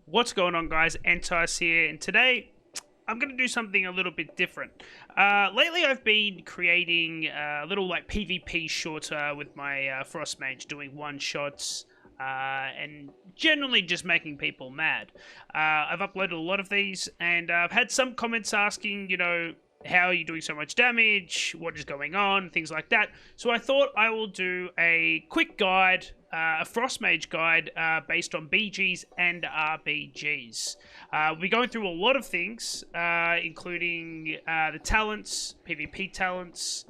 What's going on, guys? Entice here, and today I'm going to do something a little bit different. Lately I've been creating little like PvP shorter with my Frost Mage, doing one-shots and generally just making people mad. I've uploaded a lot of these, and I've had some comments asking, how are you doing so much damage? What is going on? Things like that. So I thought I will do a quick guide, a Frost Mage guide based on BGs and RBGs. We'll be going through a lot of things, including the talents, PvP talents,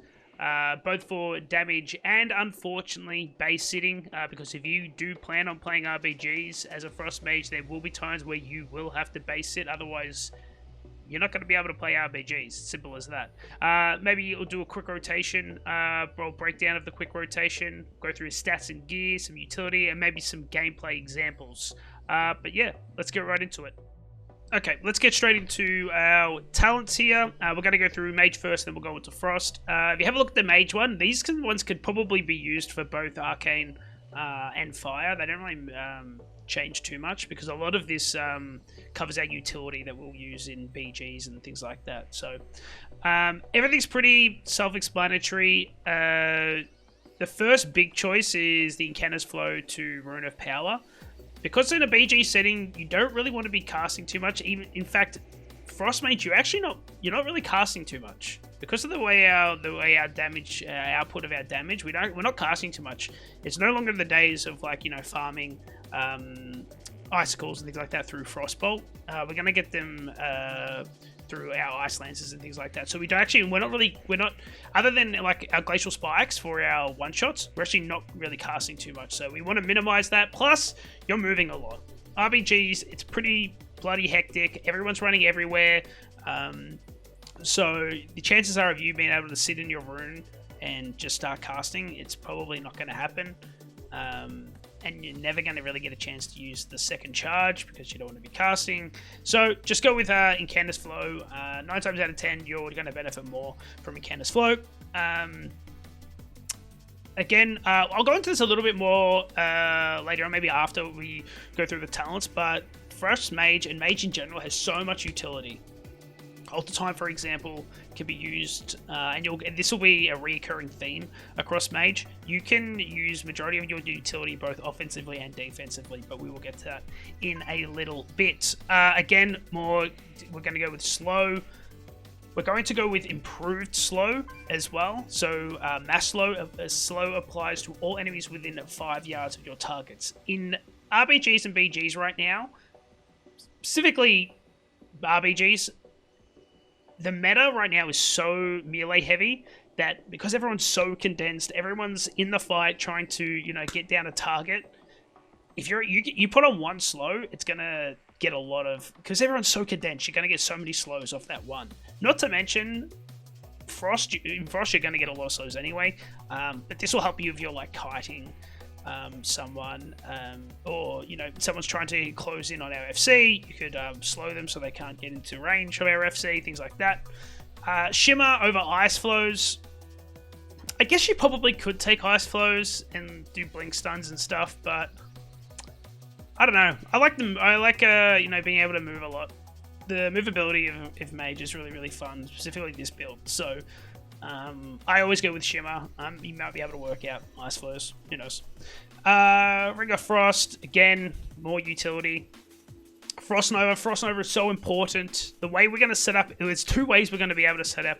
both for damage and, unfortunately, base sitting, because if you do plan on playing RBGs as a Frost Mage, there will be times where you will have to base sit, otherwise you're not going to be able to play RBGs. Simple as that. Maybe you'll do a quick rotation, breakdown of the quick rotation, go through stats and gear, some utility, and maybe some gameplay examples. But yeah, let's get right into it. Okay, let's get straight into our talents here. We're going to go through Mage first, then we'll go into Frost. If you have a look at the Mage one, these ones could probably be used for both Arcane and Fire. They don't really change too much, because a lot of this covers our utility that we'll use in BGs and things like that. So everything's pretty self-explanatory. The first big choice is the Incanter's Flow to Rune of Power. Because in a BG setting, you don't really want to be casting too much. Even in fact, Frost Mage, you're not really casting too much because of the way our damage output of our damage. We're not casting too much. It's no longer the days of farming icicles and things like that through Frostbolt. We're gonna get them through our ice lances and things like that. So we're not other than like our glacial spikes for our one shots, we're actually not really casting too much. So we want to minimize that. Plus, you're moving a lot. RBGs, it's pretty bloody hectic. Everyone's running everywhere. So the chances are of you being able to sit in your rune and just start casting, it's probably not going to happen. And you're never going to really get a chance to use the second charge because you don't want to be casting. So just go with Incanter's Flow. 9 times out of 10, you're going to benefit more from Incanter's Flow. Again, I'll go into this a little bit more later on, maybe after we go through the talents, but Frost Mage and Mage in general has so much utility. Alter Time, for example, can be used, and this will be a recurring theme across Mage. You can use majority of your utility both offensively and defensively, but we will get to that in a little bit. Again, we're going to go with slow. We're going to go with improved slow as well. So mass slow, slow applies to all enemies within 5 yards of your targets. In RBGs and BGs right now, specifically RBGs, the meta right now is so melee heavy that because everyone's so condensed, everyone's in the fight trying to, get down a target. If you put on one slow, it's gonna get a lot of, because everyone's so condensed, you're gonna get so many slows off that one. Not to mention in Frost, you're gonna get a lot of slows anyway. But this will help you if you're like kiting someone, or someone's trying to close in on our FC. You could slow them so they can't get into range of our FC, things like that. Shimmer over ice flows. I guess you probably could take ice flows and do blink stuns and stuff, but I don't know. I like them. I like being able to move a lot. The movability of Mage is really, really fun, specifically this build. So I always go with Shimmer. You might be able to work out ice flows. Who knows? Ring of Frost, again, more utility. Frost Nova. Frost Nova is so important. The way we're going to set up, there's 2 ways we're going to be able to set up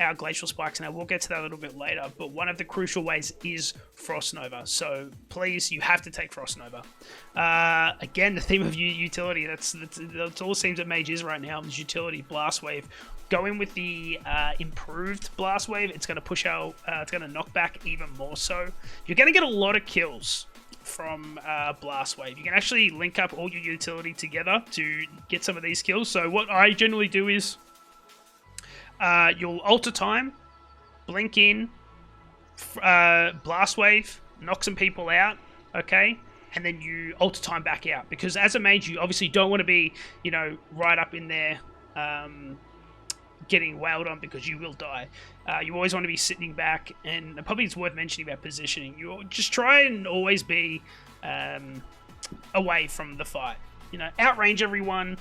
our glacial spikes, and we'll get to that a little bit later, but one of the crucial ways is Frost Nova. So please, you have to take Frost Nova. Again, the theme of utility, that's all it seems that Mage is right now, is utility. Blast Wave. Going with the improved Blast Wave, it's going to push out, it's going to knock back even more so. You're going to get a lot of kills from Blast Wave. You can actually link up all your utility together to get some of these kills. So what I generally do is you'll alter time, blink in, Blast Wave, knock some people out, okay? And then you alter time back out. Because as a Mage, you obviously don't want to be, right up in there getting wailed on, because you will die. You always want to be sitting back, and probably it's worth mentioning about positioning. You just try and always be away from the fight. you know, outrange everyone,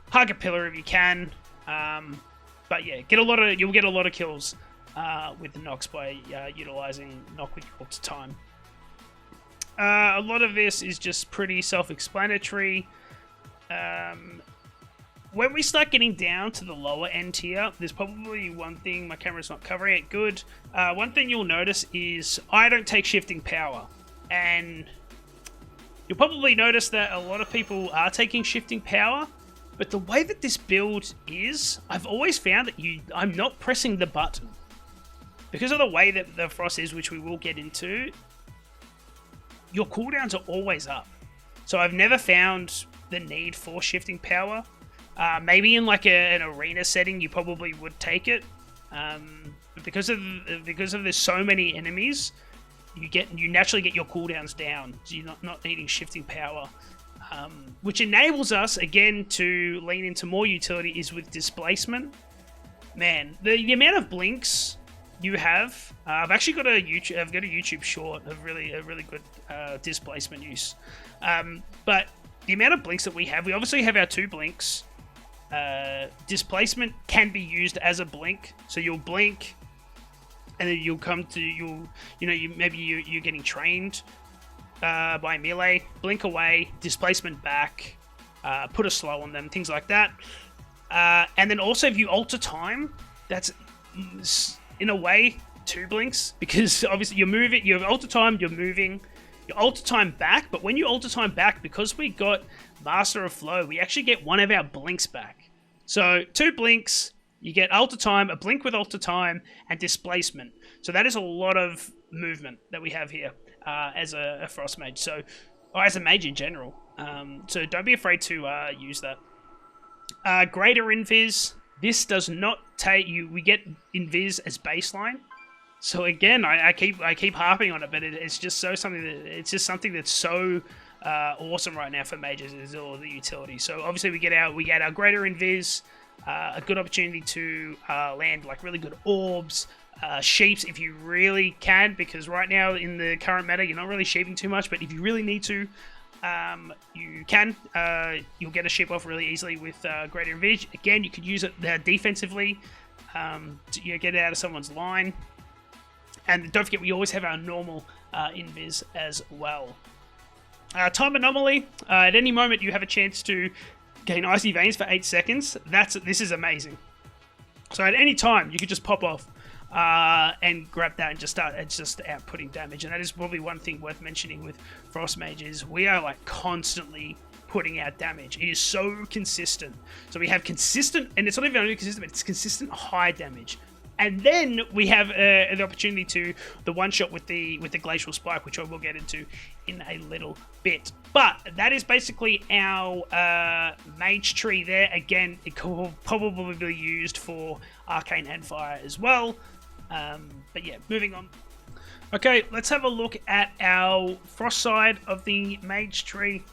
hug a pillar if you can. But yeah, you'll get a lot of kills with the Nox by utilizing knock with your time. A lot of this is just pretty self-explanatory. When we start getting down to the lower end tier, there's probably one thing, my camera's not covering it good. One thing you'll notice is I don't take shifting power. And you'll probably notice that a lot of people are taking shifting power. But the way that this build is, I've always found that I'm not pressing the button. Because of the way that the Frost is, which we will get into, your cooldowns are always up. So I've never found the need for shifting power. Maybe in like an arena setting, you probably would take it. But because of there's so many enemies, you naturally get your cooldowns down. So you're not needing shifting power. Which enables us, again, to lean into more utility is with displacement. Man, the amount of blinks you have, I've actually got a YouTube short of a really good displacement use. But the amount of blinks that we obviously have our 2 blinks. Displacement can be used as a blink, so you'll blink, and then you'll come to you're getting trained by melee, blink away, displacement back, put a slow on them, things like that. And then also if you alter time, that's in a way 2 blinks, because obviously you have alter time, you're moving, you alter time back, but when you alter time back, because we got Master of Flow, we actually get 1 of our blinks back. So 2 blinks, you get alter time, a blink with alter time, and displacement. So that is a lot of movement that we have here as a Frost Mage, or as a Mage in general. So don't be afraid to use that. Greater Invis. This does not take you. We get Invis as baseline. So again, I keep harping on it, but it's just something that's so awesome right now for mages, is all the utility. So obviously we get our greater invis, a good opportunity to land like really good orbs, sheeps if you really can, because right now in the current meta you're not really sheeping too much, but if you really need to, you can. You'll get a sheep off really easily with greater invis. Again, you could use it defensively to get it out of someone's line. And don't forget, we always have our normal invis as well. Time anomaly. At any moment, you have a chance to gain icy veins for 8 seconds. This is amazing. So at any time, you could just pop off and grab that and just start outputting damage. And that is probably one thing worth mentioning with Frost Mages. We are like constantly putting out damage. It is so consistent. So we have consistent, and it's not even only consistent, but it's consistent high damage. And then we have the opportunity to the one-shot with the Glacial Spike, which I will get into in a little bit. But that is basically our Mage tree there. Again, it will probably be used for Arcane and Fire as well. But yeah, moving on. Okay, let's have a look at our Frost side of the Mage tree.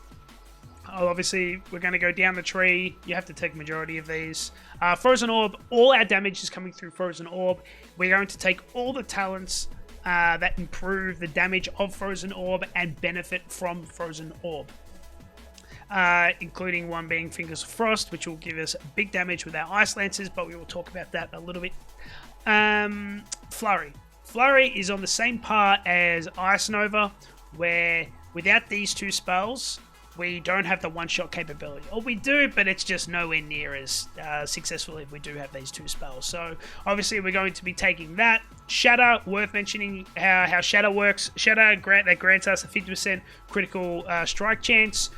Obviously, we're going to go down the tree. You have to take majority of these. Frozen Orb, all our damage is coming through Frozen Orb. We're going to take all the talents that improve the damage of Frozen Orb and benefit from Frozen Orb. Including one being Fingers of Frost, which will give us big damage with our Ice Lancers, but we will talk about that a little bit. Flurry. Flurry is on the same part as Ice Nova, where without these 2 spells, we don't have the one-shot capability. Or we do, but it's just nowhere near as successful if we do have these 2 spells. So obviously we're going to be taking that. Shatter, worth mentioning how Shatter works. Shatter grants us a 50% critical strike chance.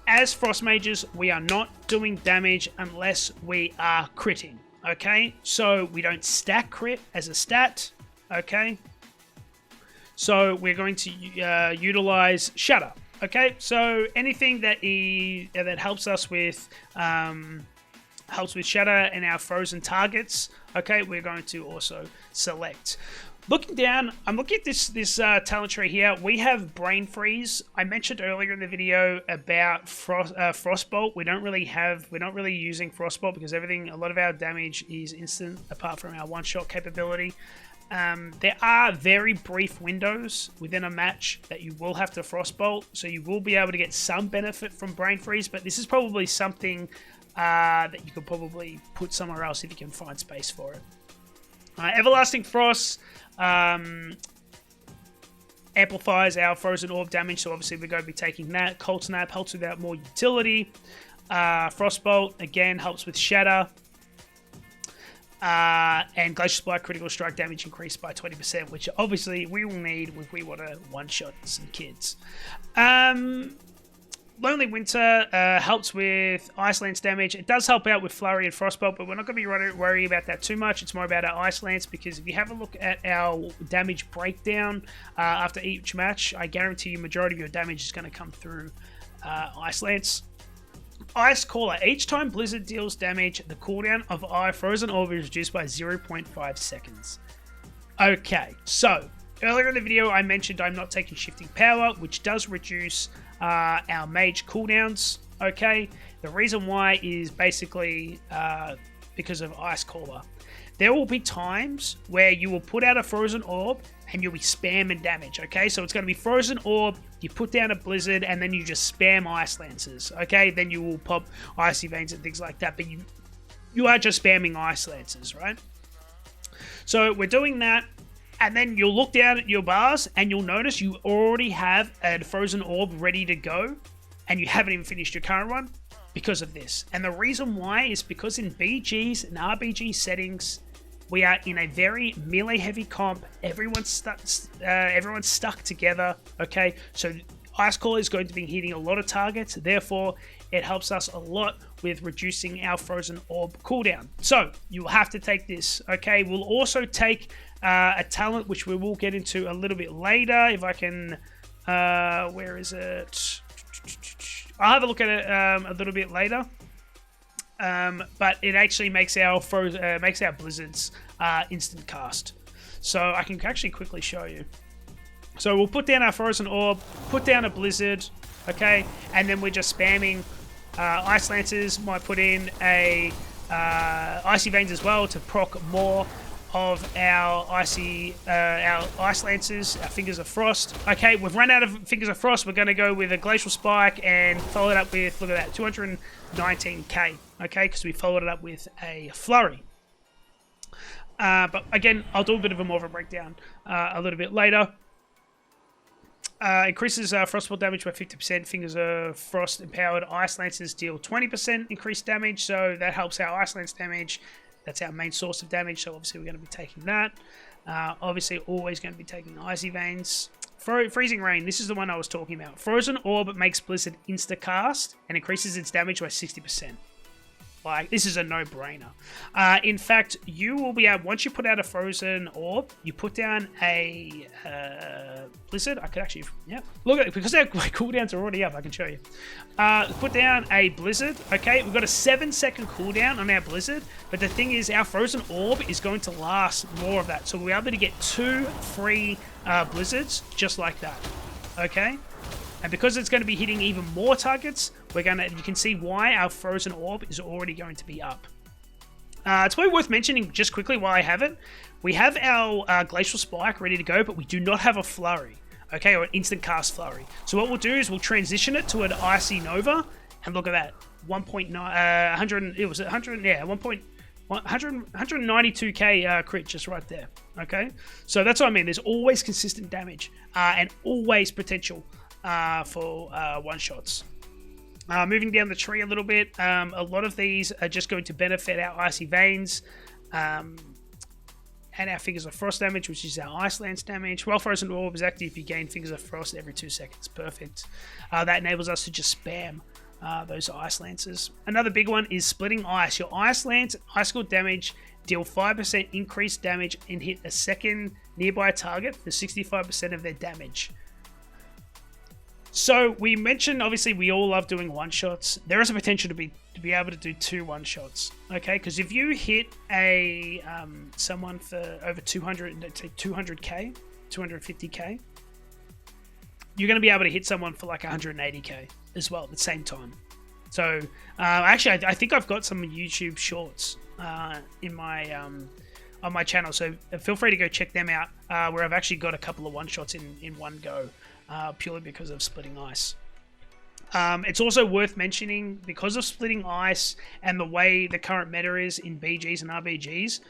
As Frost Mages, we are not doing damage unless we are critting. Okay, so we don't stack crit as a stat. Okay, so we're going to utilize Shatter. Okay, so anything that helps us with Shatter and our frozen targets. Okay, we're going to also select. Looking down, I'm looking at this talent tree here. We have Brain Freeze. I mentioned earlier in the video about Frostbolt. We're not really using Frostbolt because a lot of our damage is instant, apart from our one-shot capability. There are very brief windows within a match that you will have to frostbolt, so you will be able to get some benefit from brain freeze, but this is probably something that you could probably put somewhere else if you can find space for it. Everlasting Frost amplifies our frozen orb damage, so obviously we're going to be taking that. Cold Snap helps with that more utility. Frostbolt, again, helps with Shatter. And Glacial Spike critical strike damage increased by 20%, which obviously we will need if we want to one-shot some kids. Lonely Winter helps with Ice Lance damage. It does help out with Flurry and Frostbolt, but we're not going to be worrying about that too much. It's more about our Ice Lance, because if you have a look at our damage breakdown after each match, I guarantee you majority of your damage is going to come through Ice Lance. Ice Caller. Each time Blizzard deals damage, the cooldown of our Frozen Orb is reduced by 0.5 seconds. Okay, so earlier in the video I mentioned I'm not taking Shifting Power, which does reduce our Mage cooldowns. Okay, the reason why is basically because of Ice Caller. There will be times where you will put out a Frozen Orb and you'll be spamming damage, okay? So it's going to be Frozen Orb, you put down a Blizzard, and then you just spam Ice Lances, okay? Then you will pop Icy Veins and things like that, but you are just spamming Ice Lances, right? So we're doing that, and then you'll look down at your bars, and you'll notice you already have a Frozen Orb ready to go, and you haven't even finished your current one because of this. And the reason why is because in BGs and RBG settings, we are in a very melee-heavy comp. Everyone's stuck together, okay? So Ice Caller is going to be hitting a lot of targets. Therefore, it helps us a lot with reducing our Frozen Orb cooldown. So you will have to take this, okay? We'll also take a talent, which we will get into a little bit later. If I can... where is it? I'll have a look at it a little bit later. But it actually makes our Blizzards instant cast. So I can actually quickly show you. So we'll put down our Frozen Orb, put down a Blizzard, okay, and then we're just spamming Ice Lances. Might put in a Icy Veins as well to proc more of our Ice Lances, our Fingers of Frost. Okay, we've run out of Fingers of Frost. We're going to go with a Glacial Spike and follow it up with, look at that, 219k. Okay, because we followed it up with a Flurry. But again, I'll do a bit of a more of a breakdown a little bit later. Increases Frostbolt damage by 50%. Fingers of Frost empowered Ice Lances deal 20% increased damage, so that helps our Ice Lance damage. That's our main source of damage, so obviously we're going to be taking that. Obviously, always going to be taking Icy Veins. Freezing Rain, this is the one I was talking about. Frozen Orb makes Blizzard insta-cast and increases its damage by 60%. Like, this is a no-brainer. In fact, you will be able, once you put out a Frozen Orb, you put down a Blizzard. I could actually, yeah. Look at it, because our cooldowns are already up, I can show you. Put down a Blizzard, okay? We've got a 7-second cooldown on our Blizzard, but the thing is, our Frozen Orb is going to last more of that. So we're able to get 2 free Blizzards just like that, okay? And because it's going to be hitting even more targets, you can see why our Frozen Orb is already going to be up. It's probably worth mentioning just quickly while I have it. We have our Glacial Spike ready to go, but we do not have a Flurry, okay, or an instant cast Flurry. So what we'll do is we'll transition it to an Icy Nova, and look at that, 192k crit just right there, okay? So that's what I mean. There's always consistent damage and always potential for one-shots. Moving down the tree a little bit, a lot of these are just going to benefit our Icy Veins and our Fingers of Frost damage, which is our Ice Lance damage. While Frozen Orb is active, you gain Fingers of Frost every 2 seconds. Perfect. That enables us to just spam those Ice Lances. Another big one is Splitting Ice. Your Ice Lance, Icicle damage, deal 5% increased damage and hit a second nearby target for 65% of their damage. So we mentioned, obviously, we all love doing one-shots. There is a potential to be able to do 2 one-shots, okay? Because if you hit a someone for over 200k, 250k, you're going to be able to hit someone for like 180k as well at the same time. So actually, I think I've got some YouTube shorts in my on my channel, so feel free to go check them out, where I've actually got a couple of one-shots in one go, purely because of splitting ice. It's also worth mentioning, because of splitting ice and the way the current meta is in BGs and RBGs,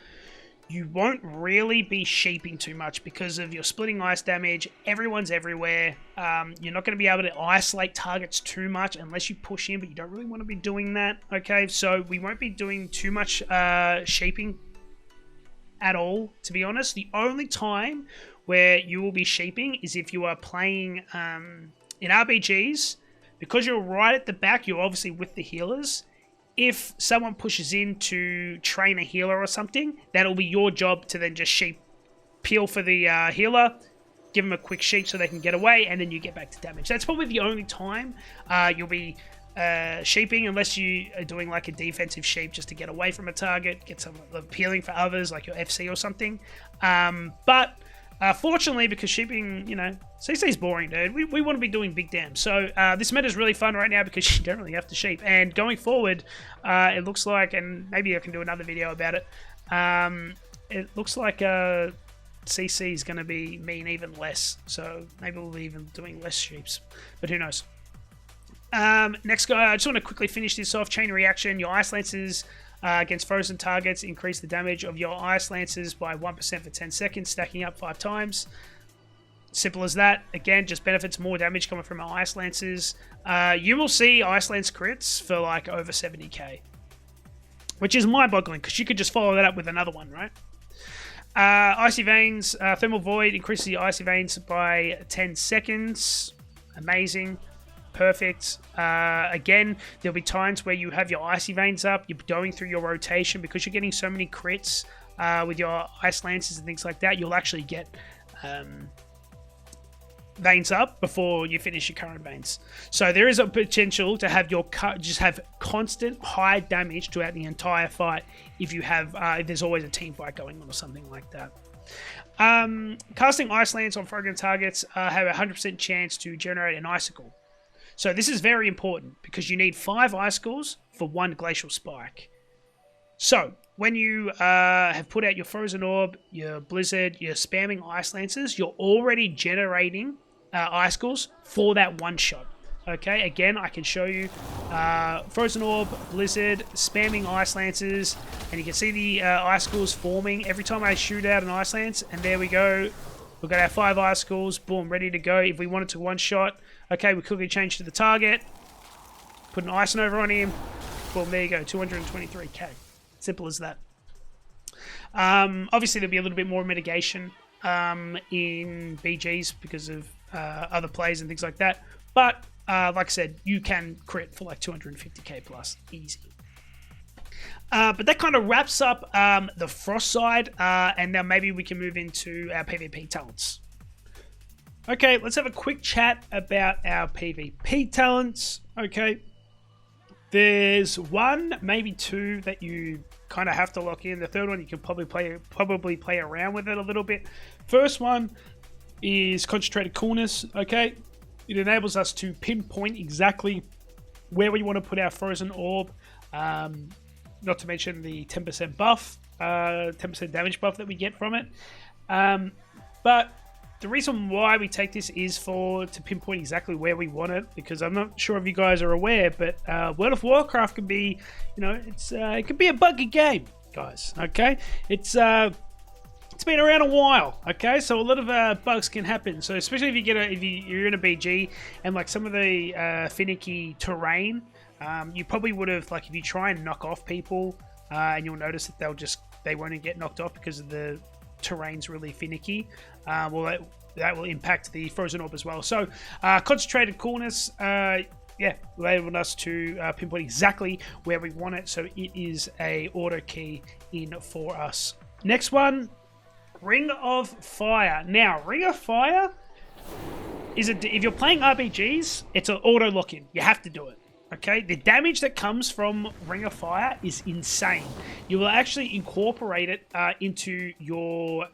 you won't really be sheeping too much because of your splitting ice damage. Everyone's everywhere. You're not going to be able to isolate targets too much unless you push in, but you don't really want to be doing that. Okay, so we won't be doing too much sheeping at all, to be honest. The only time where you will be sheeping is if you are playing in RBGs. Because you're right at the back, you're obviously with the healers. If someone pushes in to train a healer or something, that'll be your job to then just peel for the healer, give them a quick sheep so they can get away, and then you get back to damage. That's probably the only time you'll be sheeping, unless you are doing like a defensive sheep just to get away from a target, get some peeling for others, like your FC or something. But fortunately, because sheeping, CC is boring, dude. We want to be doing big damage. So this meta is really fun right now because you don't really have to sheep. And going forward, it looks like, and maybe I can do another video about it, it looks like CC is going to be mean even less. So maybe we'll be even doing less sheeps. But who knows? Next guy, I just want to quickly finish this off. Chain reaction. Your Ice Lancers against frozen targets increase the damage of your Ice Lancers by 1% for 10 seconds, stacking up 5 times. Simple as that. Again, just benefits more damage coming from our Ice Lancers. You will see Ice Lance crits for like over 70k, which is mind-boggling because you could just follow that up with another one, right? Icy Veins, Thermal Void increases the Icy Veins by 10 seconds. Amazing. Perfect. Again, there'll be times where you have your Icy Veins up, you're going through your rotation, because you're getting so many crits with your Ice Lancers and things like that, you'll actually get veins up before you finish your current veins. So there is a potential to have your just have constant high damage throughout the entire fight if you have if there's always a team fight going on or something like that. Casting Ice Lance on frozen targets have a 100% chance to generate an icicle. So this is very important because you need 5 icicles for 1 glacial spike. So when you have put out your frozen orb, your blizzard, your spamming Ice Lancers, you're already generating icicles for that one shot. Okay, again, I can show you frozen orb, blizzard, spamming Ice Lancers, and you can see the icicles forming every time I shoot out an Ice Lance. And there we go. We've got our 5 icicles, boom, ready to go. If we wanted to one shot, okay, we quickly change to the target, put an Ice Nova on him, boom, there you go, 223k. Simple as that. Obviously, there'll be a little bit more mitigation in BGs because of other plays and things like that. But, like I said, you can crit for like 250k plus, easy. But that kind of wraps up the Frost side, and now maybe we can move into our PvP talents. Okay, let's have a quick chat about our PvP talents. Okay, there's 1, maybe 2 that you kind of have to lock in. The third one you can probably play around with it a little bit. First one is Concentrated Coolness. Okay, it enables us to pinpoint exactly where we want to put our frozen orb. Not to mention the 10% buff, 10% damage buff that we get from it. But the reason why we take this is to pinpoint exactly where we want it, because I'm not sure if you guys are aware, but World of Warcraft can be, it can be a buggy game, guys. Okay, it's been around a while. Okay, so a lot of bugs can happen. So especially if you're in a BG and like some of the finicky terrain. You probably would have, like, if you try and knock off people, and you'll notice that they won't get knocked off because of the terrain's really finicky. Well, that will impact the frozen orb as well. So, Concentrated Coolness, will enable us to pinpoint exactly where we want it. So it is a auto key in for us. Next one, Ring of Fire. Now, Ring of Fire if you're playing RPGs, it's an auto lock-in. You have to do it. Okay, the damage that comes from Ring of Fire is insane. You will actually incorporate it into your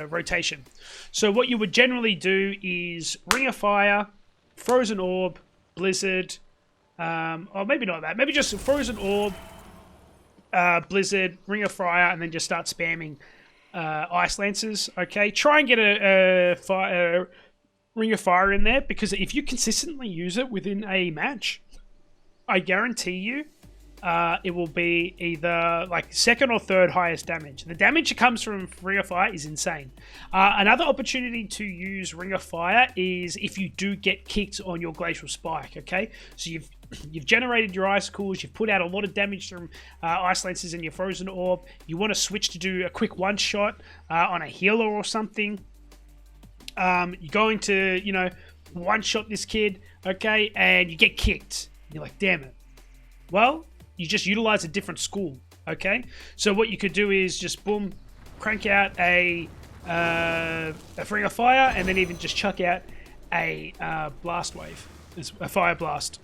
rotation. So what you would generally do is Ring of Fire, Frozen Orb, Blizzard, or maybe not that. Maybe just Frozen Orb, Blizzard, Ring of Fire, and then just start spamming Ice Lancers, okay? Try and get a Ring of Fire in there, because if you consistently use it within a match, I guarantee you it will be either like second or third highest damage. The damage that comes from Ring of Fire is insane. Another opportunity to use Ring of Fire is if you do get kicked on your Glacial Spike, okay? So you've generated your icicles, you've put out a lot of damage from Ice Lancers and your Frozen Orb, you want to switch to do a quick one-shot on a healer or something. You're going to, you know, one-shot this kid, okay, and you get kicked. You're like, damn it. Well, you just utilize a different school, okay? So what you could do is just, boom, crank out a Ring of Fire, and then even just chuck out a Blast Wave, a Fire Blast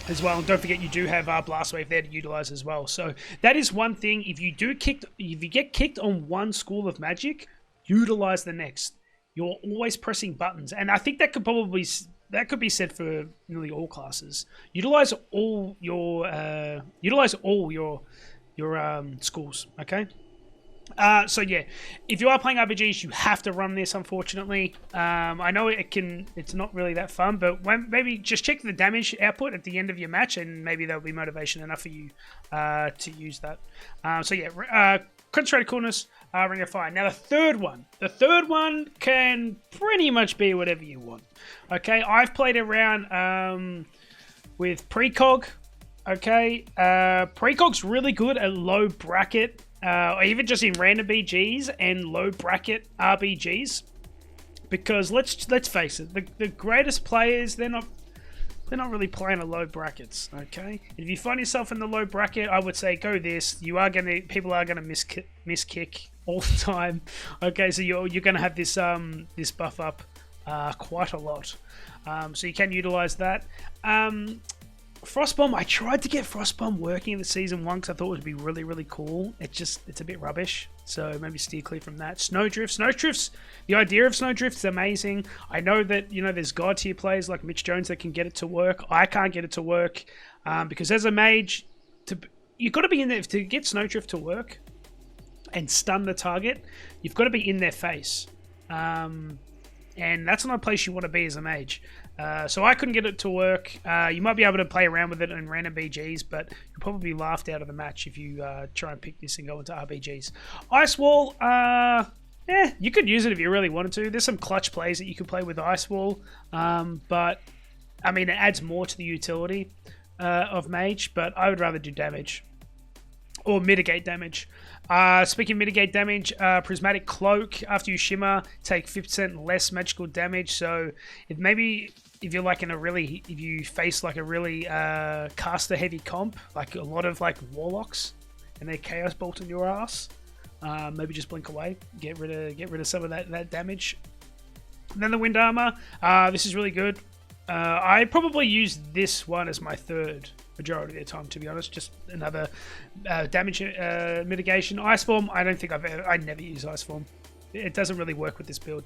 as well. And don't forget, you do have Blast Wave there to utilize as well. So that is one thing. If you get kicked on one school of magic, utilize the next. You're always pressing buttons, and I think that could be said for nearly all classes. Utilize all your schools. Okay. So yeah, if you are playing RPGs, you have to run this. Unfortunately, I know it's not really that fun, but maybe just check the damage output at the end of your match, and maybe that'll be motivation enough for you to use that. So yeah, concentrated coolness, Ring of Fire. Now the third one can pretty much be whatever you want. Okay, I've played around with precog. Okay, precog's really good at low bracket. Or even just in random BGs and low bracket RBGs, because let's face it, the greatest players, they're not really playing at low brackets. Okay, if you find yourself in the low bracket, I would say go this. People are gonna miss kick all the time. Okay, so you're gonna have this this buff up quite a lot. So you can utilize that. Frostbomb, I tried to get Frostbomb working in the Season 1 because I thought it would be really, really cool. It's a bit rubbish, so maybe steer clear from that. Snowdrifts, the idea of Snowdrift is amazing. I know that, you know, there's god tier players like Mitch Jones that can get it to work. I can't get it to work because as a mage, you've got to be in there to get Snowdrift to work and stun the target. You've got to be in their face. And that's not a place you want to be as a mage. So I couldn't get it to work. You might be able to play around with it in random BGs, but you'll probably be laughed out of the match if you try and pick this and go into RBGs. Ice Wall, you could use it if you really wanted to. There's some clutch plays that you could play with Ice Wall, but I mean, it adds more to the utility of Mage, but I would rather do damage or mitigate damage. Speaking of mitigate damage, Prismatic Cloak, after you shimmer, take 50% less magical damage. So if you're like if you face like a really caster heavy comp, like a lot of like warlocks, and they chaos bolt in your ass, maybe just blink away, get rid of some of that damage. And then the wind armor, this is really good. I probably use this one as my third majority of the time, to be honest. Just another damage mitigation. Iceform, I never use Iceform. It doesn't really work with this build.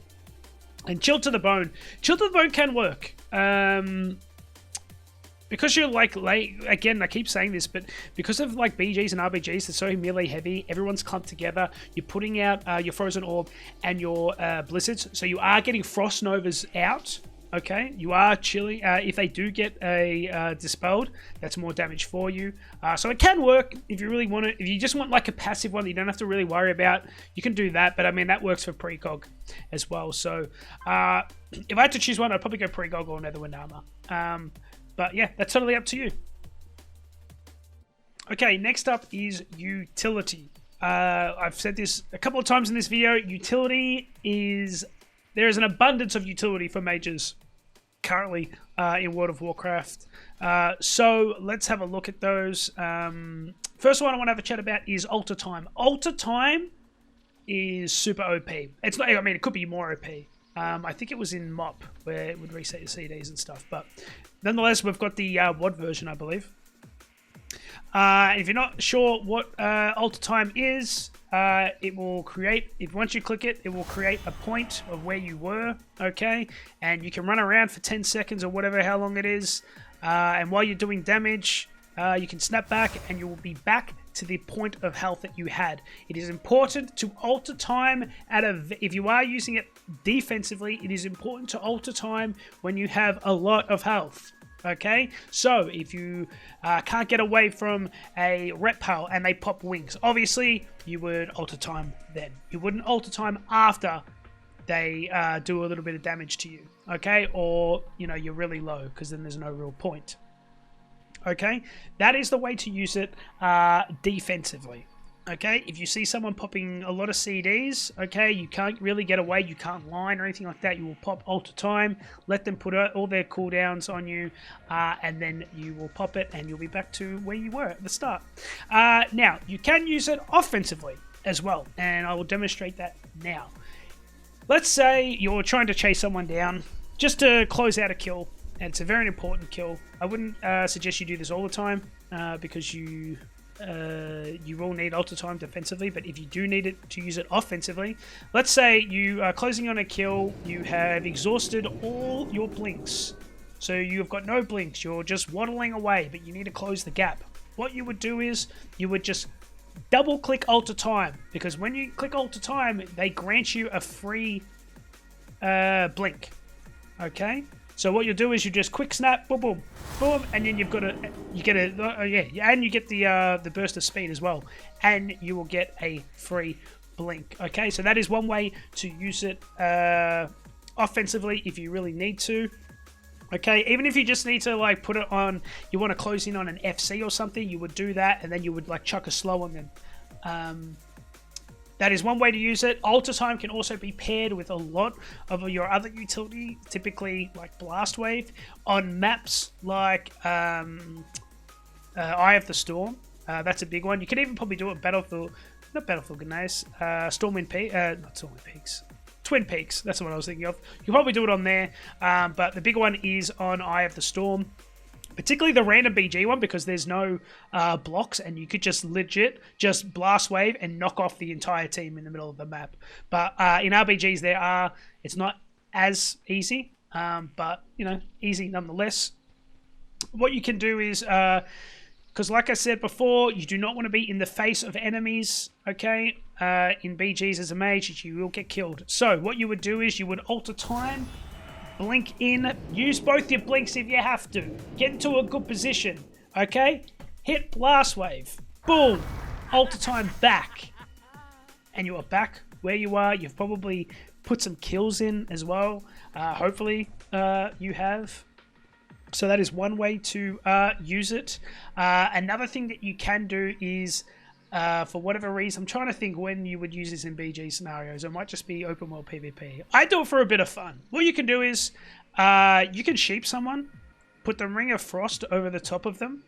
And Chill to the Bone. Chill to the Bone can work. Because you're like late, again, I keep saying this, but because of like BGs and RBGs, they're so melee heavy, everyone's clumped together, you're putting out your Frozen Orb and your Blizzards, so you are getting Frost Novas out. Okay, you are chilling. If they do get a dispelled, that's more damage for you. So it can work if you really want it. If you just want like a passive one that you don't have to really worry about, you can do that. But I mean, that works for precog as well. So if I had to choose one, I'd probably go precog or Netherwind Armor. But yeah, that's totally up to you. Okay, next up is utility. I've said this a couple of times in this video. Utility is... There is an abundance of utility for mages currently in World of Warcraft. So let's have a look at those. First one I want to have a chat about is Altar Time. Altar Time is super OP. It's not. I mean, it could be more OP. I think it was in MOP where it would reset your CDs and stuff. But nonetheless, we've got the WOD version, I believe. If you're not sure what Altar Time is, it will create, once you click it, it will create a point of where you were, okay? And you can run around for 10 seconds or whatever, how long it is. And while you're doing damage, you can snap back and you will be back to the point of health that you had. It is important to alter time if you are using it defensively, it is important to alter time when you have a lot of health. Okay, so if you can't get away from a reptile and they pop wings, obviously you would alter time then. You wouldn't alter time after they do a little bit of damage to you, okay? Or, you know, you're really low, because then there's no real point. Okay, that is the way to use it defensively. Okay, if you see someone popping a lot of CDs, okay, you can't really get away, you can't line or anything like that, you will pop alter time, let them put all their cooldowns on you, and then you will pop it and you'll be back to where you were at the start. Now, you can use it offensively as well, and I will demonstrate that now. Let's say you're trying to chase someone down just to close out a kill, and it's a very important kill. I wouldn't suggest you do this all the time because you will need alter time defensively, but if you do need it to use it offensively, let's say you are closing on a kill, you have exhausted all your blinks, so you've got no blinks, you're just waddling away, but you need to close the gap. What you would do is you would just double click alter time, because when you click alter time, they grant you a free blink. Okay, so what you'll do is you just quick snap, boom, boom, boom, and then you get the burst of speed as well, and you will get a free blink. Okay, so that is one way to use it offensively if you really need to. Okay, even if you just need to like put it on, you want to close in on an FC or something, you would do that, and then you would like chuck a slow on them. That is one way to use it. Alter time can also be paired with a lot of your other utility, typically like Blast Wave, on maps like Eye of the Storm. That's a big one. You could even probably do it Battlefield, not Battlefield, goodness, not Stormwind Peaks. Twin Peaks, that's what I was thinking of. You can probably do it on there, but the big one is on Eye of the Storm. Particularly the random BG one, because there's no blocks, and you could just legit just blast wave and knock off the entire team in the middle of the map. But in RBGs, it's not as easy, but you know, easy nonetheless. What you can do is, because like I said before, you do not want to be in the face of enemies. Okay, in BGs as a mage, you will get killed. So what you would do is you would alter time. Blink in, use both your blinks if you have to. Get into a good position, okay? Hit Blast Wave. Boom. Alter time back. And you are back where you are. You've probably put some kills in as well. Hopefully you have. So that is one way to use it. Another thing that you can do is, for whatever reason, I'm trying to think when you would use this in BG scenarios. It might just be open world PvP. I do it for a bit of fun. What you can do is you can sheep someone, put the Ring of Frost over the top of them,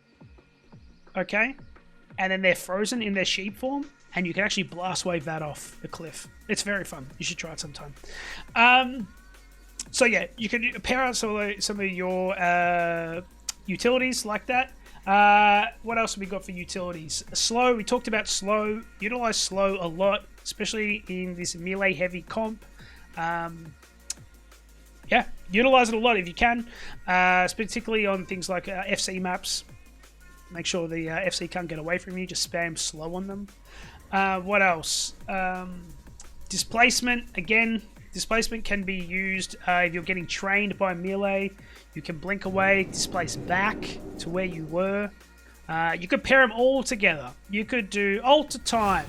okay, and then they're frozen in their sheep form, and you can actually blast wave that off the cliff. It's very fun. You should try it sometime. So yeah, you can pair out some of your utilities like that. What else have we got for utilities? Slow, we talked about slow. Utilize slow a lot, especially in this melee heavy comp. Yeah, utilize it a lot if you can, particularly on things like FC maps. Make sure the FC can't get away from you, just spam slow on them. What else? Displacement, again, displacement can be used if you're getting trained by melee. You can blink away, displace back to where you were. You could pair them all together. You could do alter time,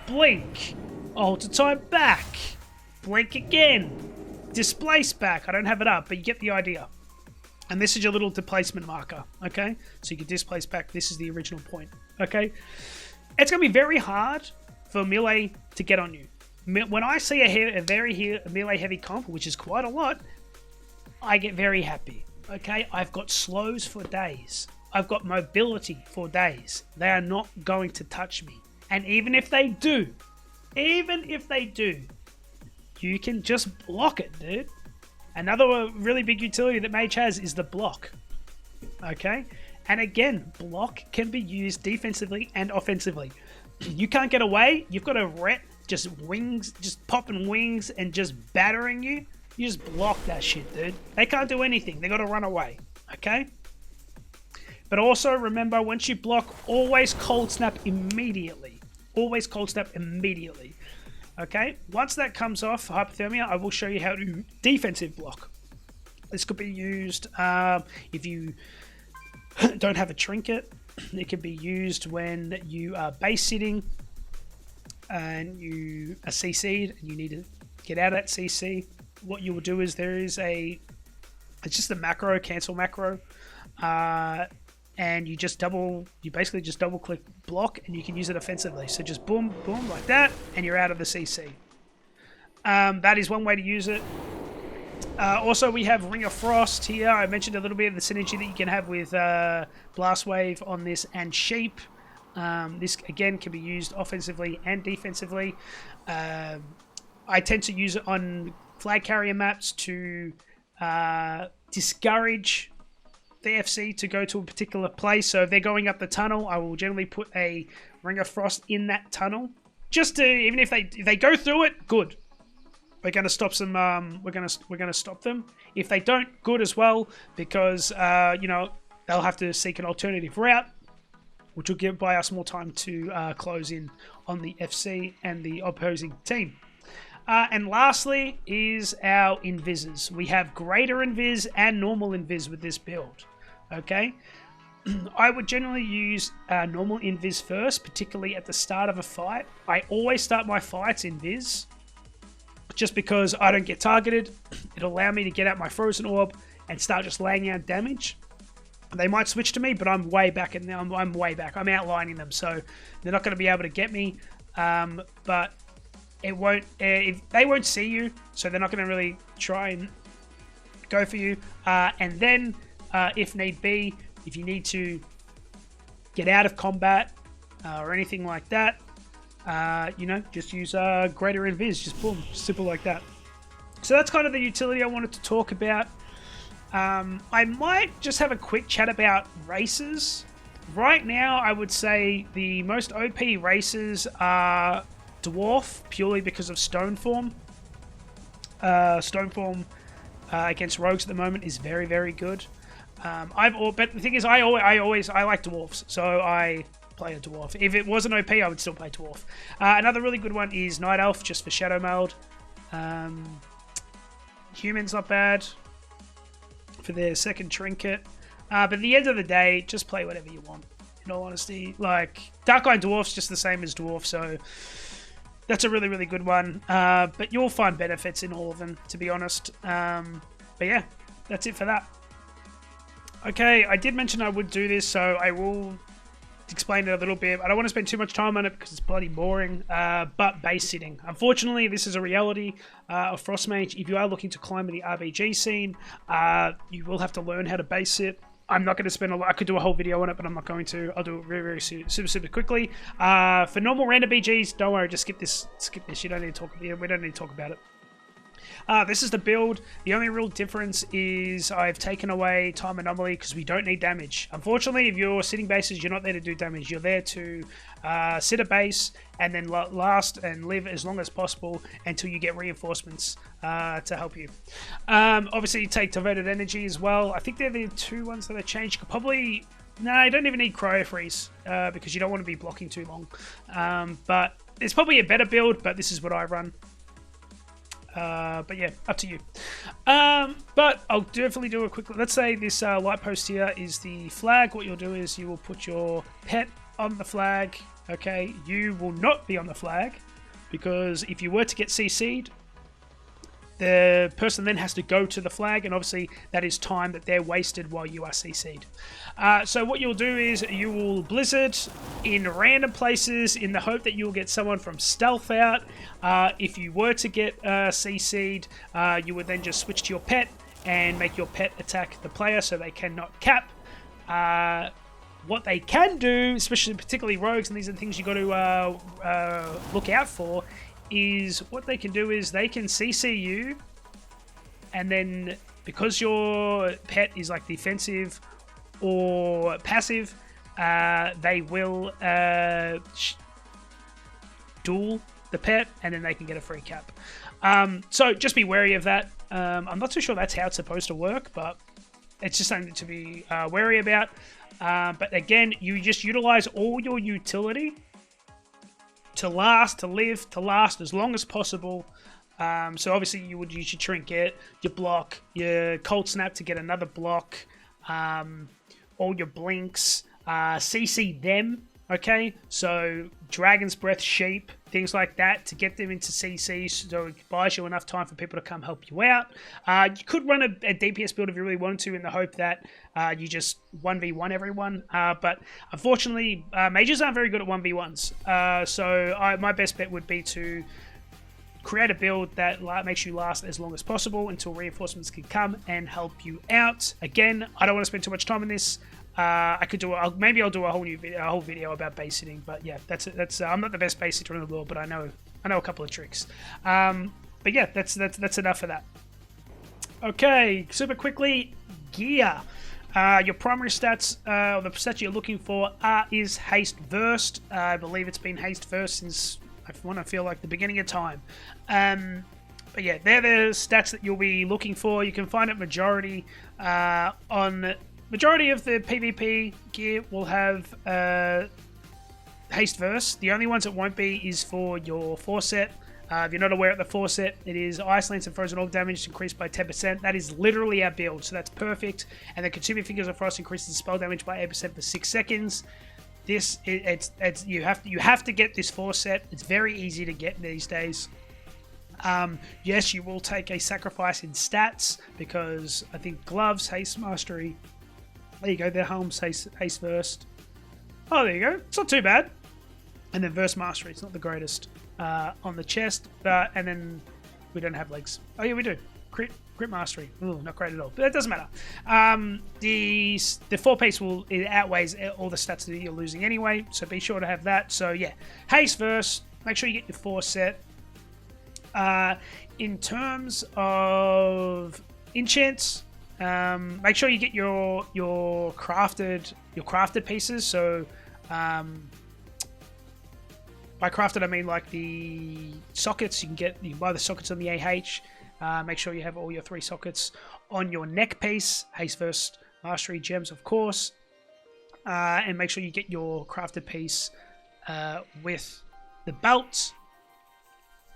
blink, alter time back, blink again, displace back. I don't have it up, but you get the idea. And this is your little displacement marker, okay? So you can displace back. This is the original point, okay? It's going to be very hard for melee to get on you. When I see a very melee heavy comp, which is quite a lot, I get very happy. Okay, I've got slows for days. I've got mobility for days. They are not going to touch me. And even if they do, you can just block it, dude. Another really big utility that Mage has is the block. Okay, and again, block can be used defensively and offensively. You can't get away. You've got a ret just wings, just popping wings and just battering you. You just block that shit, dude. They can't do anything. They got to run away, okay? But also remember, once you block, always cold snap immediately. Always cold snap immediately. Okay, once that comes off hypothermia, I will show you how to defensive block. This could be used if you don't have a trinket. It can be used when you are base sitting and you are CC'd and you need to get out of that CC. What you will do is it's just a macro, cancel macro, and you basically just double click block and you can use it offensively. So just boom, boom, like that, and you're out of the CC. That is one way to use it. Also, we have Ring of Frost here. I mentioned a little bit of the synergy that you can have with Blast Wave on this and Sheep. This, again, can be used offensively and defensively. I tend to use it on flag carrier maps to discourage the FC to go to a particular place. So if they're going up the tunnel, I will generally put a Ring of Frost in that tunnel. Just to, even if they go through it, good. We're going to stop some. We're going to stop them. If they don't, good as well, because they'll have to seek an alternative route, which will buy us more time to close in on the FC and the opposing team. And lastly is our invises. We have greater invis and normal invis with this build. Okay, I would generally use normal invis first, particularly at the start of a fight. I always start my fights invis, just because I don't get targeted. It'll allow me to get out my frozen orb and start just laying out damage. They might switch to me, but I'm way back, and I'm way back. I'm outlining them, so they're not going to be able to get me. But it won't. They won't see you, so they're not going to really try and go for you. And then, if need be, if you need to get out of combat or anything like that, just use greater invis. Just boom, simple like that. So that's kind of the utility I wanted to talk about. I might just have a quick chat about races. Right now, I would say the most OP races are Dwarf, purely because of Stoneform. Stoneform against Rogues at the moment is very, very good. But the thing is, I like Dwarfs, so I play a Dwarf. If it wasn't OP, I would still play Dwarf. Another really good one is Night Elf, just for Shadow Meld. Human's not bad for their second trinket. But at the end of the day, just play whatever you want, in all honesty. Like, Dark-Eye Dwarf's just the same as Dwarf, so that's a really, really good one. But you'll find benefits in all of them, to be honest. But yeah, that's it for that. Okay, I did mention I would do this, so I will explain it a little bit. I don't want to spend too much time on it because it's bloody boring, but base sitting. Unfortunately, this is a reality of Frostmage. If you are looking to climb in the RBG scene, you will have to learn how to base sit. I'm not going to spend a lot. I could do a whole video on it, but I'm not going to. I'll do it very, very super quickly. For normal random BGs, don't worry, just skip this. Skip this. You don't need to talk. We don't need to talk about it. This is the build. The only real difference is I've taken away Time Anomaly because we don't need damage. Unfortunately, if you're sitting bases, you're not there to do damage. You're there to sit a base and then last and live as long as possible until you get reinforcements to help you. Obviously, you take Diverted Energy as well. I think they're the two ones that I changed. You don't even need Cryo Freeze because you don't want to be blocking too long. But it's probably a better build, but this is what I run. But yeah, up to you. But I'll definitely do a quick... Let's say this light post here is the flag. What you'll do is you will put your pet on the flag. Okay, you will not be on the flag because if you were to get CC'd, the person then has to go to the flag, and obviously that is time that they're wasted while you are CC'd. So what you'll do is you will Blizzard in random places in the hope that you'll get someone from stealth out. If you were to get CC'd, you would then just switch to your pet and make your pet attack the player so they cannot cap. What they can do, particularly rogues, and these are the things you got to look out for, is what they can do is they can CC you, and then because your pet is like defensive or passive, they will duel the pet, and then they can get a free cap. So just be wary of that. I'm not too sure that's how it's supposed to work, but it's just something to be wary about. But again, you just utilize all your utility to last, to live, to last as long as possible. So obviously you would use your trinket, your block, your cold snap to get another block, all your blinks, CC them, okay? So Dragon's Breath, Sheep, things like that to get them into CC, so it buys you enough time for people to come help you out. You could run a DPS build if you really wanted to, in the hope that you just 1v1 everyone. But unfortunately, mages aren't very good at 1v1s. So my best bet would be to create a build that makes you last as long as possible until reinforcements can come and help you out. Again, I don't want to spend too much time on this. I could do maybe I'll do a whole video about base hitting, but yeah, that's I'm not the best base hitter in the world, but I know a couple of tricks. But yeah, that's enough for that. Okay, super quickly, gear. Your primary stats, or the stats you're looking for, is haste versed. I believe it's been haste versed since I want to feel like the beginning of time. But yeah, they're the stats that you'll be looking for. You can find it majority on. Majority of the PvP gear will have haste verse. The only ones it won't be is for your Forset. If you're not aware of the Forset, it is Ice Lance and Frozen Orb damage increased by 10%. That is literally our build, so that's perfect. And the Consuming Fingers of Frost increases spell damage by 8% for 6 seconds. This you have to get this Forset. It's very easy to get these days. Yes, you will take a sacrifice in stats because I think gloves, haste mastery. There you go, their helms, haste versed. Oh, there you go. It's not too bad. And then verse mastery. It's not the greatest on the chest. And then we don't have legs. Oh, yeah, we do. Crit mastery. Ooh, not great at all. But that doesn't matter. The 4-piece it outweighs all the stats that you're losing anyway. So be sure to have that. So, yeah. Haste verse. Make sure you get your 4 set. In terms of enchants, make sure you get your crafted pieces. So by crafted I mean like the sockets. You can buy the sockets on the AH. Make sure you have all your 3 sockets on your neck piece. Haste First Mastery gems, of course. And make sure you get your crafted piece with the belt.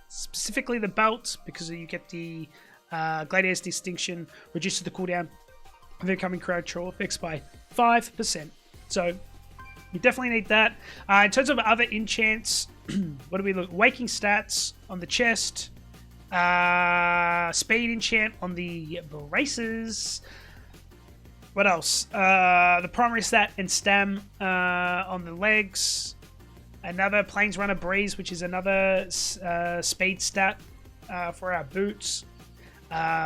Specifically the belt, because you get the Gladiator's Distinction reduces the cooldown of incoming crowd troll effects by 5%. So you definitely need that. In terms of other enchants, what do we look? Waking stats on the chest, speed enchant on the braces. What else? The primary stat and stam on the legs. Another Plains Runner Breeze, which is another speed stat for our boots,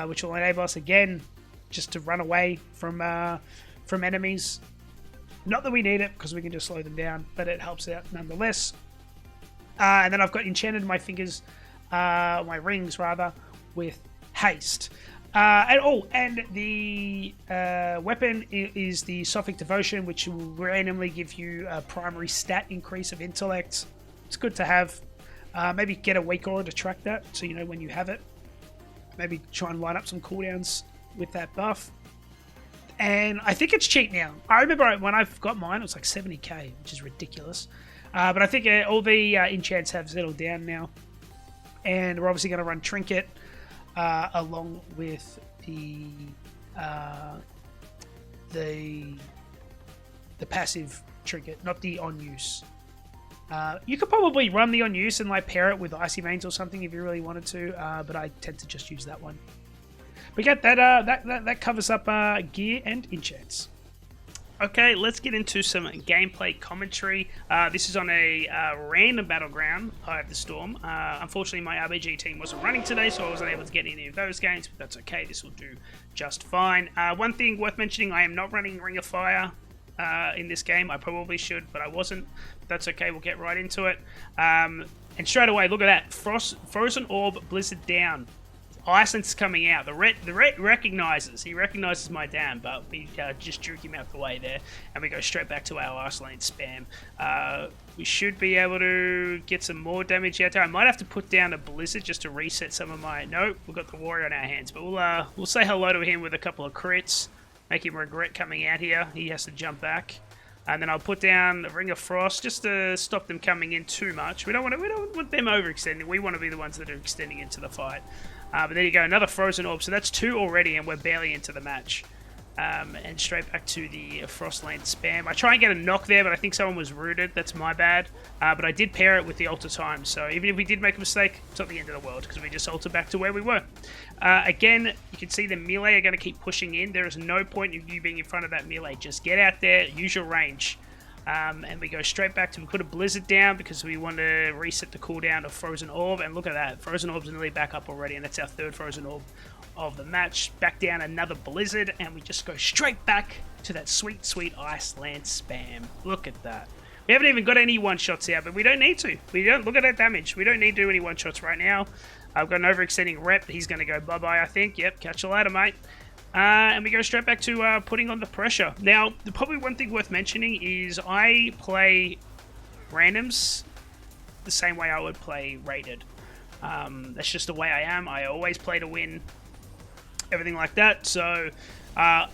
which will enable us again just to run away from enemies. Not that we need it, because we can just slow them down, but it helps out nonetheless. And then I've got enchanted my fingers, my rings rather, with haste. And the weapon is the Sophic Devotion, which will randomly give you a primary stat increase of intellect. It's good to have. Maybe get a weak aura to track that, so you know when you have it. Maybe try and line up some cooldowns with that buff. And I think it's cheap now. I remember when I got mine, it was like 70k, which is ridiculous. But I think all the enchants have settled down now. And we're obviously going to run Trinket along with the passive Trinket, not the on-use. You could probably run the on-use and like pair it with Icy Veins or something if you really wanted to, but I tend to just use that one. But yeah, that covers up gear and enchants. Okay, let's get into some gameplay commentary. This is on a random battleground, Eye of the Storm. Unfortunately, my RBG team wasn't running today, so I wasn't able to get any of those games, but that's okay. This will do just fine. One thing worth mentioning, I am not running Ring of Fire in this game. I probably should, but I wasn't. But that's okay. We'll get right into it. And straight away, look at that. Frozen Orb, Blizzard down. Iceland's coming out. The ret recognizes. He recognizes my dam, but we just juke him out the way there, and we go straight back to our Ice Lane spam. We should be able to get some more damage out there. I might have to put down a Blizzard just to reset some of my... Nope, we've got the Warrior on our hands, but we'll say hello to him with a couple of crits. make him regret coming out here. He has to jump back. And then I'll put down a Ring of Frost just to stop them coming in too much. We don't want them overextending. We want to be the ones that are extending into the fight. But there you go, another Frozen Orb. So that's 2 already, and we're barely into the match. And straight back to the Frostland spam. I try and get a knock there, but I think someone was rooted. That's my bad. But I did pair it with the Alter Time. So even if we did make a mistake, it's not the end of the world, because we just altered back to where we were. Again, you can see the melee are going to keep pushing in. There is no point in you being in front of that melee. Just get out there, use your range. And we go straight back to, we put a Blizzard down because we want to reset the cooldown of Frozen Orb. And look at that, Frozen Orb's nearly back up already, and that's our 3rd Frozen Orb of the match. Back down another Blizzard, and we just go straight back to that sweet, sweet Iceland spam. Look at that. We haven't even got any one-shots out, but we don't need to. We don't, look at that damage. We don't need to do any one-shots right now. I've got an overextending rep. He's going to go bye-bye, I think. Yep, catch you later, mate. And we go straight back to putting on the pressure. Now, probably one thing worth mentioning is I play randoms the same way I would play rated. That's just the way I am. I always play to win, everything like that. So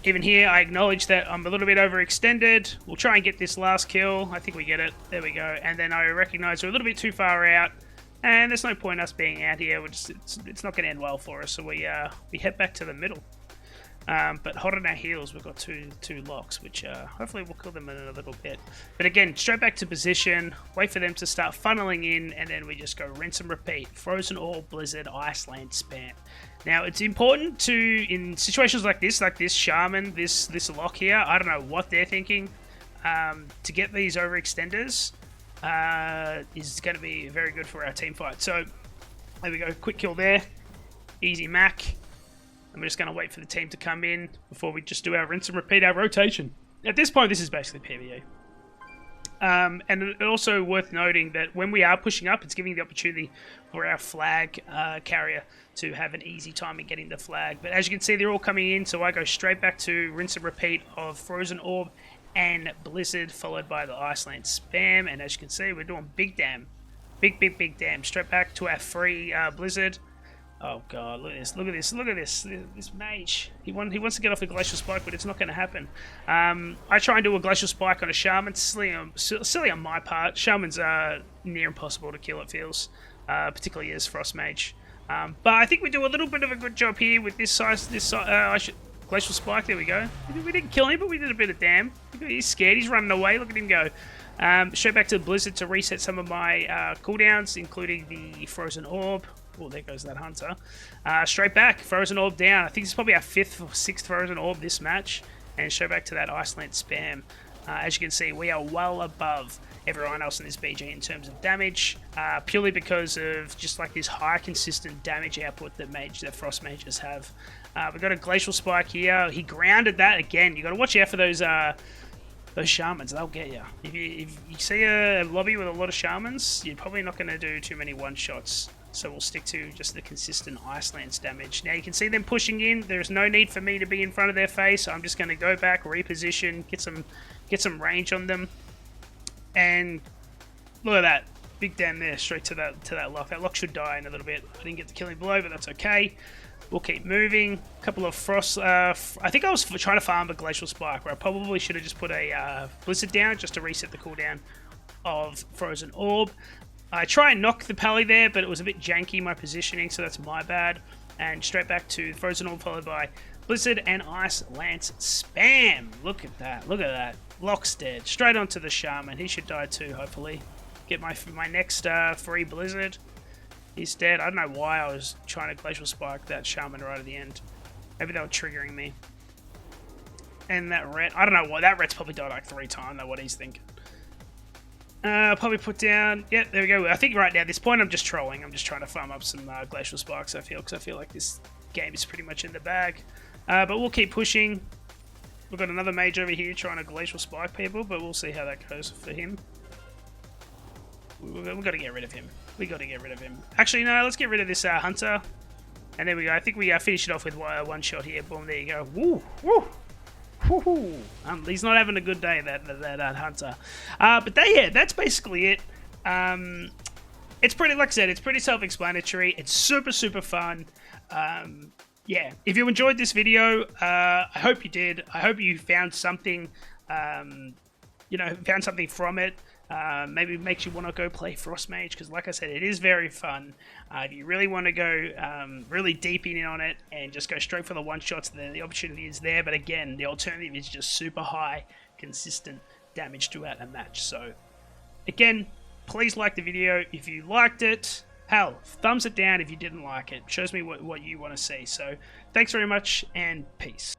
even here, I acknowledge that I'm a little bit overextended. We'll try and get this last kill. I think we get it. There we go. And then I recognize we're a little bit too far out, and there's no point us being out here. It's not going to end well for us. So we head back to the middle. But hot on our heels, we've got two locks, which hopefully we'll kill them in a little bit. But again, straight back to position, wait for them to start funneling in, and then we just go rinse and repeat. Frozen Orb, Blizzard, Iceland spam. Now, it's important to, in situations like this Shaman, this lock here, I don't know what they're thinking, to get these overextenders is going to be very good for our team fight. So, there we go, quick kill there, easy Mac. And we're just going to wait for the team to come in before we just do our rinse and repeat our rotation. At this point, this is basically PvE. And also worth noting that when we are pushing up, it's giving the opportunity for our flag carrier to have an easy time in getting the flag. But as you can see, they're all coming in, so I go straight back to rinse and repeat of Frozen Orb and Blizzard, followed by the Iceland spam. And as you can see, we're doing big damn. Big damn. Straight back to our free Blizzard. Oh god, look at this, this Mage. He wants to get off a Glacial Spike, but it's not going to happen. I try and do a Glacial Spike on a Shaman, silly on my part. Shaman's near impossible to kill, it feels, particularly as Frost Mage. But I think we do a little bit of a good job here with this Glacial Spike, there we go. We didn't kill him, but we did a bit of damn. He's scared, he's running away, look at him go. Straight back to the Blizzard to reset some of my cooldowns, including the Frozen Orb. Oh, there goes that Hunter. Straight back, Frozen Orb down. I think this is probably our 5th or 6th Frozen Orb this match. And straight back to that Iceland spam. As you can see, we are well above everyone else in this BG in terms of damage. Purely because of just like this high consistent damage output that Frost Mages have. We've got a Glacial Spike here. He grounded that again. You've got to watch out for those Shamans, they'll get you. If you see a lobby with a lot of Shamans, you're probably not going to do too many one-shots. So we'll stick to just the consistent Iceland's damage. Now you can see them pushing in. There's no need for me to be in front of their face. I'm just going to go back, reposition, get some range on them. And look at that. Big damn there, straight to that lock. That lock should die in a little bit. I didn't get the killing blow, but that's okay. We'll keep moving. A couple of frost. I think I was trying to farm a Glacial Spike, where I probably should have just put a Blizzard down just to reset the cooldown of Frozen Orb. I try and knock the Pally there, but it was a bit janky, my positioning, so that's my bad. And straight back to Frozen Orb, followed by Blizzard and Ice Lance spam. Look at that. Look at that. Lock's dead. Straight onto the Shaman. He should die too, hopefully. Get my next free Blizzard. He's dead. I don't know why I was trying to Glacial Spike that Shaman right at the end. Maybe they were triggering me. And that Ret, I don't know why. That Ret's probably died like 3 times. I don't know what he's thinking. Probably put down. Yep, there we go. I think right now, at this point, I'm just trolling. I'm just trying to farm up some Glacial Spikes, because I feel like this game is pretty much in the bag. But we'll keep pushing. We've got another Mage over here trying to Glacial Spike people, but we'll see how that goes for him. We've got to get rid of him. We got to get rid of him. Actually, no, let's get rid of this Hunter. And there we go. I think we finish it off with one shot here. Boom, there you go. Woo, woo. He's not having a good day, that Hunter. But that's basically it. It's pretty, like I said, it's pretty self-explanatory. It's super, super fun. yeah, if you enjoyed this video, I hope you did. I hope you found something, found something from it. Maybe it makes you want to go play Frost Mage, because like I said, it is very fun. If you really want to go really deep in on it and just go straight for the one-shots, then the opportunity is there. But again, the alternative is just super high, consistent damage throughout a match. So again, please like the video if you liked it. Hell, thumbs it down if you didn't like it. Shows me what you want to see. So thanks very much, and peace.